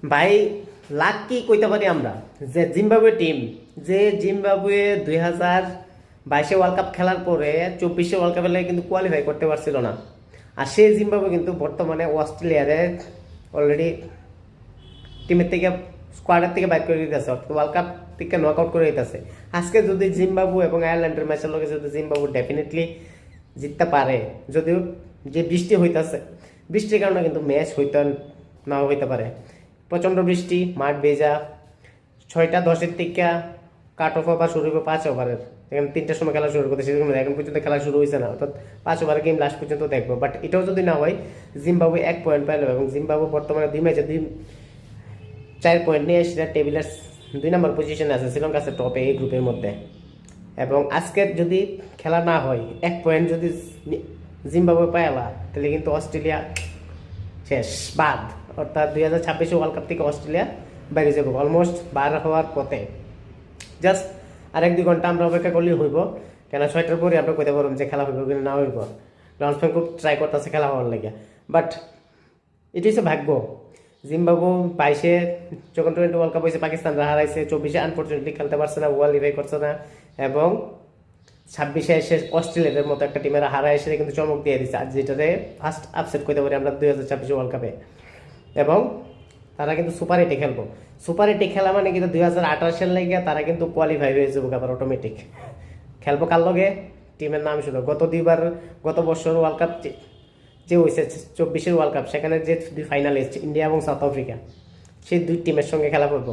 ভাই লাক কি কইতে পারি আমরা যে জিম্বাবুয়ে টিম যে জিম্বাবুয়ে 2022 ওয়ার্ল্ড কাপ খেলার পরে 24 ওয়ার্ল্ড কাপে লাগে কিন্তু কোয়ালিফাই করতে পারছিল না। আর সেই জিম্বাবুয়ে কিন্তু বর্তমানে অস্ট্রেলিয়ারে অলরেডি টিমের থেকে স্কোয়াডের থেকে বাইর করে দিতেছে, অর্থাৎ ওয়ার্ল্ড কাপ থেকে নক আউট করে দিতেছে। আজকে যদি জিম্বাবু এবং আয়ারল্যান্ডের ম্যাচের লগে যদি জিম্বাবু ডেফিনেটলি জিততে পারে, যদিও যে বৃষ্টি হইতেছে বৃষ্টির কারণে কিন্তু ম্যাচ হইতে নাও হইতে পারে। প্রচণ্ড বৃষ্টি, মাঠ ভেজা, 6টা 10-এর থেকে কাট অফ ওভার শুরু হবে 5 ওভারের। এখানে 3টার সময় খেলা শুরু করতে সেরকম এখন পর্যন্ত খেলা শুরু হয়েছে না, অর্থাৎ 5 ওভার গেম লাস্ট পর্যন্ত দেখবো। বাট এটাও যদি না হয়, জিম্বাবু 1 পয়েন্ট পাইল এবং জিম্বাবু বর্তমানে 2 ম্যাচে 4 পয়েন্ট নিয়ে সেটা টেবিলের 2 নম্বর পজিশনে আছে, শ্রীলঙ্কা আছে টপে এই গ্রুপের মধ্যে। এবং আজকে যদি খেলা না হয়, 1 পয়েন্ট যদি জিম্বাবু পায়লা, তাহলে কিন্তু অস্ট্রেলিয়া শেষ বাদ, অর্থাৎ 2026 ওয়ার্ল্ড কাপ থেকে অস্ট্রেলিয়া বাইরে যাবো, অলমোস্ট বার হওয়ার পথে। জাস্ট আর 1-2 ঘন্টা আমরা অপেক্ষা করলেই হইব, কেন 6টার পরে আমরা কইতে পারবো যে খেলা হইব কিনা না হইব। লঞ্চম্যান খুব ট্রাই করতেছে খেলা হওয়ার লাগে, বাট এটি হচ্ছে ভাগ্য। জিম্বাবু 22-এ যখন টোয়েন্টি ওয়ার্ল্ড কাপ হয়েছে পাকিস্তানরা হারাইছে, 24-এ আনফর্চুনেটলি খেলতে পারছে না, কোয়ালিফাই করছে না, এবং 26-এ এসে অস্ট্রেলিয়ার মতো একটা টিমের হারা এসে কিন্তু চমক দিয়ে দিচ্ছে, আর যেটাতে ফার্স্ট আপসেট করতে পারি আমরা 2026 ওয়ার্ল্ড কাপে। এবং তারা কিন্তু সুপার এইটে খেলবো। সুপার এইটে খেলা মানে কিন্তু 2028-এর লেগে তারা কিন্তু কোয়ালিফাই হয়ে যাবো আবার অটোমেটিক। খেলবো কার লগে? টিমের নাম শুধু গত বছর ওয়ার্ল্ড কাপ যে হয়েছে 24-এর ওয়ার্ল্ড কাপ, সেখানে যে 2 ফাইনালিস্ট ইন্ডিয়া এবং সাউথ আফ্রিকা, সেই 2 টিমের সঙ্গে খেলা করবো।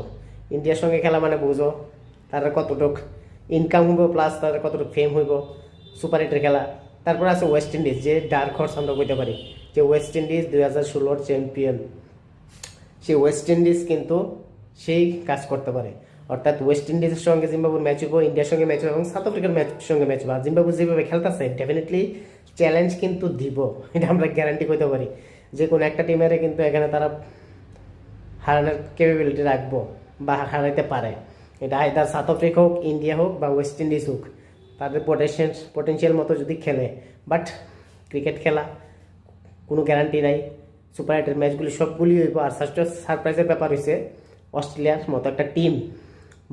ইন্ডিয়ার সঙ্গে খেলা মানে বুঝো তারা কতটুক ইনকাম হইব, প্লাস তাদের কতটুকু ফেম হইব সুপার এইটের খেলা। তারপর আছে ওয়েস্ট ইন্ডিজ, যে ডার্ক হর্স আমরা কইতে পারি, যে ওয়েস্ট ইন্ডিজ 2016-র চ্যাম্পিয়ন। সেই ওয়েস্ট ইন্ডিজ কিন্তু সেই কাজ করতে পারে, অর্থাৎ ওয়েস্ট ইন্ডিজের সঙ্গে জিম্বাবুর ম্যাচ হইব, ইন্ডিয়ার সঙ্গে ম্যাচ হবে এবং সাউথ আফ্রিকার সঙ্গে ম্যাচ হবে। আর জিম্বাবু যেভাবে খেলতেছে ডেফিনেটলি চ্যালেঞ্জ কিন্তু দিব, এটা আমরা গ্যারান্টি করতে পারি। যে কোনো একটা টিমের কিন্তু এখানে তারা হারানোর ক্যাপাবিলিটি রাখবো বা হারাইতে পারে। এটা আইদার সাউথ আফ্রিকা হোক, ইন্ডিয়া হোক বা ওয়েস্ট ইন্ডিজ হোক, তাদের পটেনশিয়াল মতো যদি খেলে। বাট ক্রিকেট খেলা কোনো গ্যারান্টি নাই। সুপার এইটের ম্যাচগুলি সবগুলি হইব। আর সারপ্রাইজের ব্যাপার হয়েছে অস্ট্রেলিয়ার মতো একটা টিম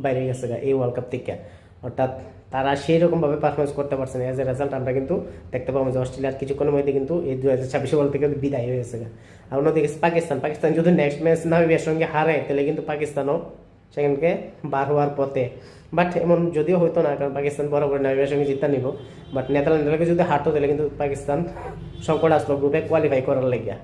বাইরে গেছে এই ওয়ার্ল্ড কাপ থেকে, অর্থাৎ তারা সেই রকমভাবে পারফরমেন্স করতে পারছে না। এজ এ রেজাল্ট আমরা কিন্তু দেখতে পাবো যে অস্ট্রেলিয়ার কিছুক্ষণের মধ্যে কিন্তু এই 2026 ওয়ার্ল্ড থেকে বিদায় হয়ে গেছে। আর অন্যদিকে পাকিস্তান যদি নেক্সট ম্যাচ নামিবিয়ার সঙ্গে হারে, তাহলে কিন্তু পাকিস্তানও সেখানকে বার হওয়ার পথে। বাট এমন যদিও হইতো না, কারণ পাকিস্তান বরাবর নামিবিয়ার সঙ্গে জিততে নিব। বাট নেদারল্যান্ডকে যদি হারতো, তাহলে কিন্তু পাকিস্তান সংকট আসলো গ্রুপে কোয়ালিফাই করার লাগিয়া।